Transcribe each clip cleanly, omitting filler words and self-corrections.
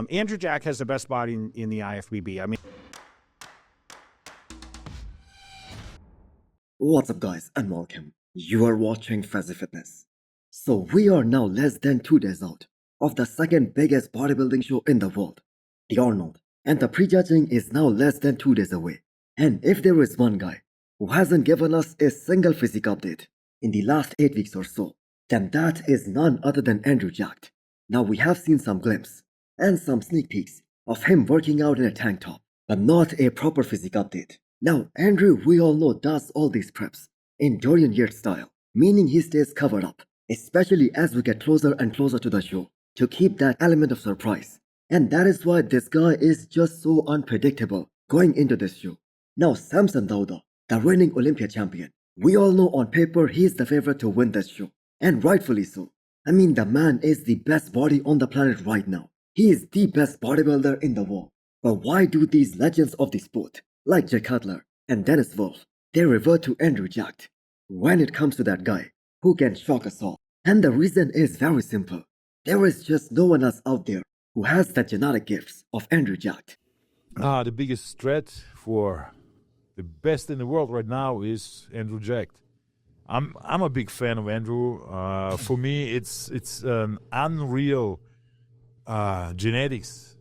Andrew Jack has the best body in the IFBB. I mean, what's up guys, and welcome. You are watching Fazi Fitness. So we are now less than 2 days out of the second biggest bodybuilding show in the world, the Arnold. And the prejudging is now less than 2 days away. And if there is one guy who hasn't given us a single physique update in the last 8 weeks or so, then that is none other than Andrew Jack. Now we have seen some glimpses and some sneak peeks of him working out in a tank top, but not a proper physique update. Now Andrew, we all know, does all these preps in Dorian Yates style, meaning he stays covered up, especially as we get closer and closer to the show, to keep that element of surprise. And that is why this guy is just so unpredictable going into this show. Now Samson Dauda, the reigning Olympia champion, we all know on paper he is the favorite to win this show, and rightfully so. I mean, the man is the best body on the planet right now. He is the best bodybuilder in the world. But why do these legends of the sport, like Jay Cutler and Dennis Wolf, they revert to Andrew Jack when it comes to that guy who can shock us all? And the reason is very simple. There is just no one else out there who has the genetic gifts of Andrew Jack. The biggest threat for the best in the world right now is Andrew Jack. I'm a big fan of Andrew. For me, it's an unreal genetics.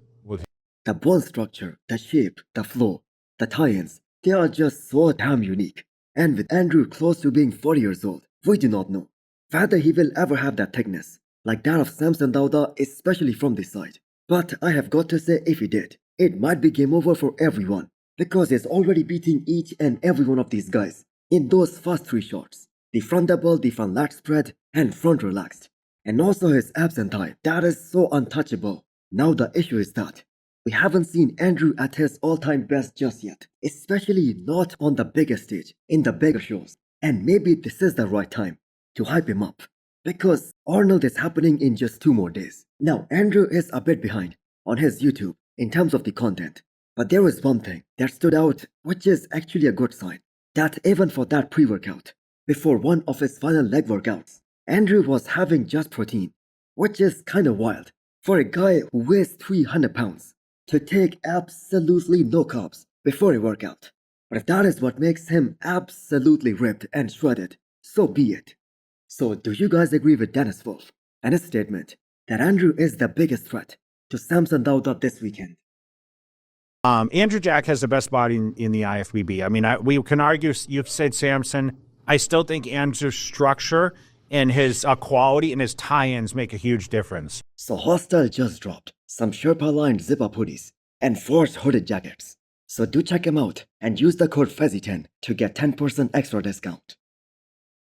The bone structure, the shape, the flow, the tie-ins, they are just so damn unique. And with Andrew close to being 40 years old, we do not know whether he will ever have that thickness like that of Samson Dauda, especially from this side. But I have got to say, if he did, it might be game over for everyone, because he's already beating each and every one of these guys in those first 3 shots. The front double, the front lat spread, and front relaxed. And also his abs and thigh, that is so untouchable. Now the issue is that we haven't seen Andrew at his all-time best just yet, especially not on the biggest stage, in the bigger shows. And maybe this is the right time to hype him up, because Arnold is happening in just 2 more days. Now Andrew is a bit behind on his YouTube in terms of the content, but there is one thing that stood out, which is actually a good sign, that even for that pre-workout, before one of his final leg workouts, Andrew was having just protein, which is kinda wild for a guy who weighs 300 pounds to take absolutely no carbs before a workout. But if that is what makes him absolutely ripped and shredded, so be it. So do you guys agree with Dennis Wolf and his statement that Andrew is the biggest threat to Samson Dauda this weekend? Andrew Jack has the best body in the IFBB. I mean, we can argue, you've said Samson. I still think Andrew's structure and his quality and his tie-ins make a huge difference. So Hostile just dropped some Sherpa-lined zip-up hoodies and forced hooded jackets. So do check him out and use the code Fazi10 to get 10% extra discount.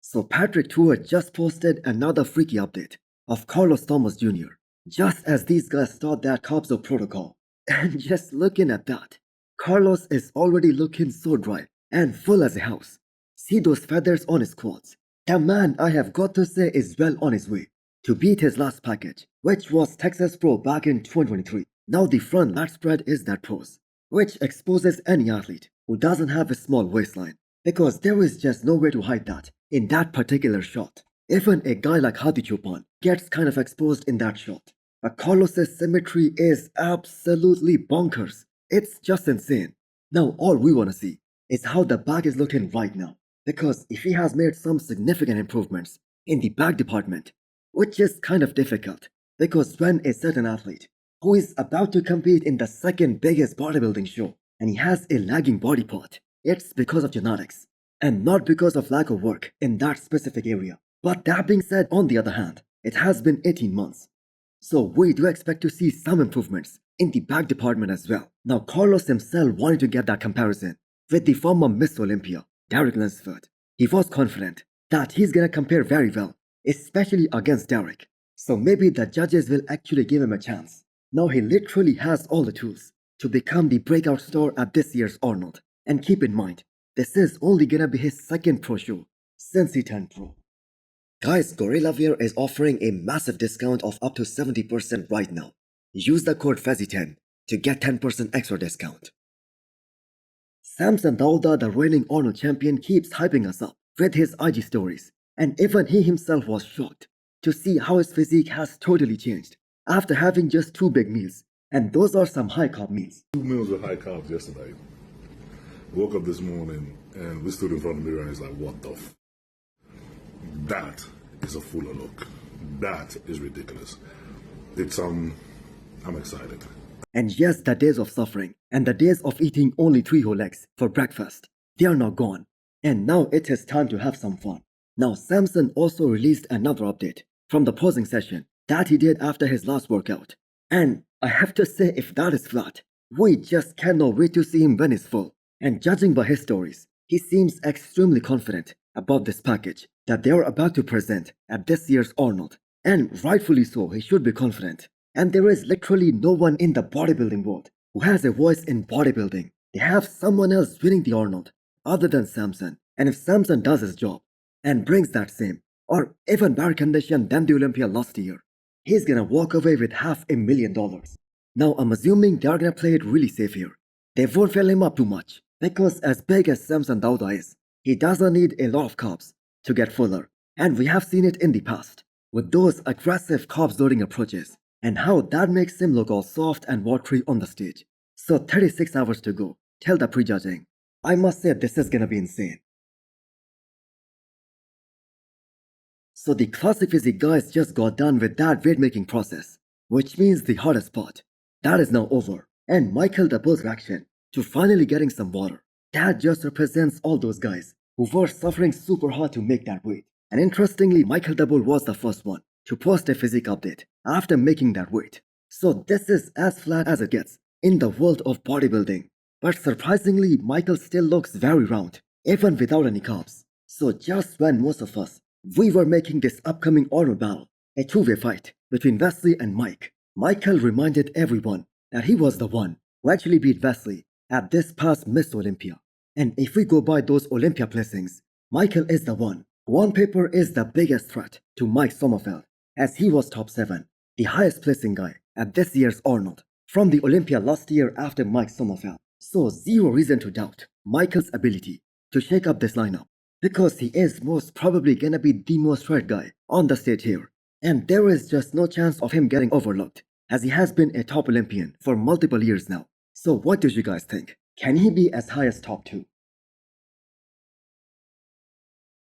So Patrick Tour just posted another freaky update of Carlos Thomas Jr. just as these guys start that Cobzo protocol. And just looking at that, Carlos is already looking so dry and full as a house. See those feathers on his quads. The man, I have got to say, is well on his way to beat his last package, which was Texas Pro back in 2023. Now the front lat spread is that pose, which exposes any athlete who doesn't have a small waistline, because there is just no way to hide that in that particular shot. Even a guy like Hadi Chopin gets kind of exposed in that shot. But Carlos's symmetry is absolutely bonkers. It's just insane. Now all we want to see is how the back is looking right now, because if he has made some significant improvements in the back department, which is kind of difficult, because when a certain athlete who is about to compete in the second biggest bodybuilding show and he has a lagging body part, it's because of genetics and not because of lack of work in that specific area. But that being said, on the other hand, it has been 18 months. So we do expect to see some improvements in the back department as well. Now Carlos himself wanted to get that comparison with the former Miss Olympia, Derek Lunsford. He was confident that he's gonna compare very well, especially against Derek. So maybe the judges will actually give him a chance. Now he literally has all the tools to become the breakout star at this year's Arnold. And keep in mind, this is only gonna be his second pro show since he turned pro. Guys, Gorilla Wear is offering a massive discount of up to 70% right now. Use the code Fazi10 to get 10% extra discount. Samson Dauda, the reigning Arnold champion, keeps hyping us up with his IG stories, and even he himself was shocked to see how his physique has totally changed after having just 2 big meals And those are some high carb meals. 2 meals with high carbs yesterday. Woke up this morning and we stood in front of the mirror and it's like, what the f? That is a fuller look. That is ridiculous. I'm excited. And yes, the days of suffering and the days of eating only 3 whole eggs for breakfast, they are now gone. And now it is time to have some fun. Now Samson also released another update from the posing session that he did after his last workout. And I have to say, if that is flat, we just cannot wait to see him when he's full. And judging by his stories, he seems extremely confident about this package that they are about to present at this year's Arnold. And rightfully so, he should be confident. And there is literally no one in the bodybuilding world who has a voice in bodybuilding. They have someone else winning the Arnold other than Samson. And if Samson does his job and brings that same or even better condition than the Olympia last year, he's gonna walk away with $500,000. Now I'm assuming they're gonna play it really safe here. They won't fill him up too much because as big as Samson Dauda is, he doesn't need a lot of carbs to get fuller. And we have seen it in the past with those aggressive carbs loading approaches and how that makes him look all soft and watery on the stage. So 36 hours to go till the prejudging. I must say this is gonna be insane. So the classic physique guys just got done with that weight making process, which means the hardest part, that is now over. And Michael the Bull's reaction to finally getting some water, that just represents all those guys who were suffering super hard to make that weight. And interestingly, Michael the Bull was the first one to post a physique update after making that weight. So this is as flat as it gets in the world of bodybuilding. But surprisingly, Michael still looks very round, even without any carbs. So just when most of us, we were making this upcoming Arnold battle a two-way fight between Wesley and Mike, Michael reminded everyone that he was the one who actually beat Wesley at this past Miss Olympia. And if we go by those Olympia placings, Michael is the one who on paper is the biggest threat to Mike Sommerfeld, as he was top 7, the highest placing guy at this year's Arnold from the Olympia last year after Mike Sommerfeld. So zero reason to doubt Michael's ability to shake up this lineup, because he is most probably gonna be the most right guy on the stage here. And there is just no chance of him getting overlooked, as he has been a top Olympian for multiple years now. So what do you guys think? Can he be as high as top 2?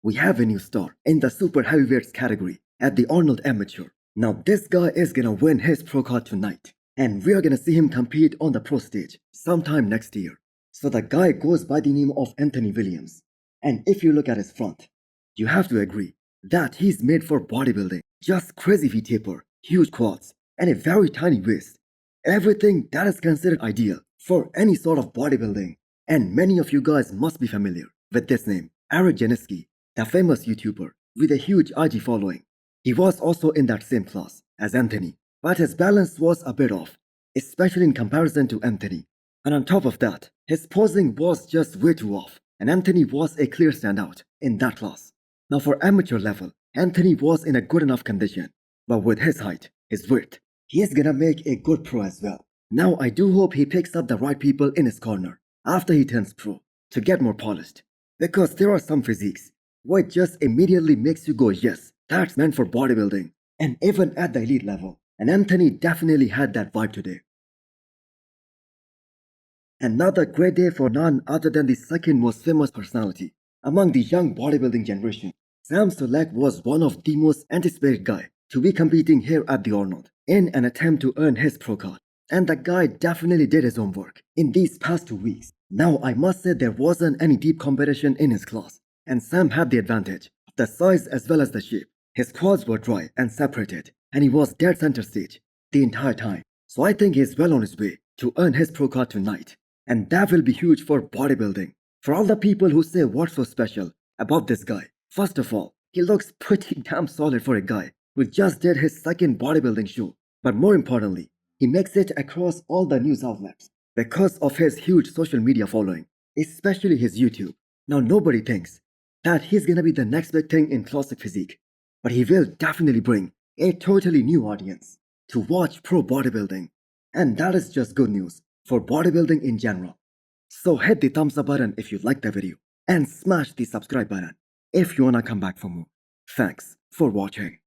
We have a new star in the super heavyweights category at the Arnold Amateur. Now this guy is gonna win his pro card tonight, and we are gonna see him compete on the pro stage sometime next year. So the guy goes by the name of Anthony Williams. And if you look at his front, you have to agree that he's made for bodybuilding. Just crazy V-taper, huge quads, and a very tiny waist. Everything that is considered ideal for any sort of bodybuilding. And many of you guys must be familiar with this name, Eric Janicki, the famous YouTuber with a huge IG following. He was also in that same class as Anthony, but his balance was a bit off, especially in comparison to Anthony. And on top of that, his posing was just way too off, and Anthony was a clear standout in that class. Now for amateur level, Anthony was in a good enough condition, but with his height, his width, he is gonna make a good pro as well. Now I do hope he picks up the right people in his corner after he turns pro to get more polished, because there are some physiques where it just immediately makes you go, yes, that's meant for bodybuilding, and even at the elite level. And Anthony definitely had that vibe today. Another great day for none other than the second most famous personality among the young bodybuilding generation. Sulek was one of the most anticipated guy to be competing here at the Arnold in an attempt to earn his pro card. And the guy definitely did his homework in these past 2 weeks. Now I must say there wasn't any deep competition in his class, and Sam had the advantage of the size as well as the shape. His quads were dry and separated, and he was dead center stage the entire time. So I think he's well on his way to earn his pro card tonight. And that will be huge for bodybuilding. For all the people who say what's so special about this guy, first of all, he looks pretty damn solid for a guy who just did his second bodybuilding show. But more importantly, he makes it across all the news outlets because of his huge social media following, especially his YouTube. Now nobody thinks that he's gonna be the next big thing in classic physique, but he will definitely bring a totally new audience to watch pro bodybuilding. And that is just good news for bodybuilding in general. So hit the thumbs up button if you liked the video and smash the subscribe button if you wanna come back for more. Thanks for watching.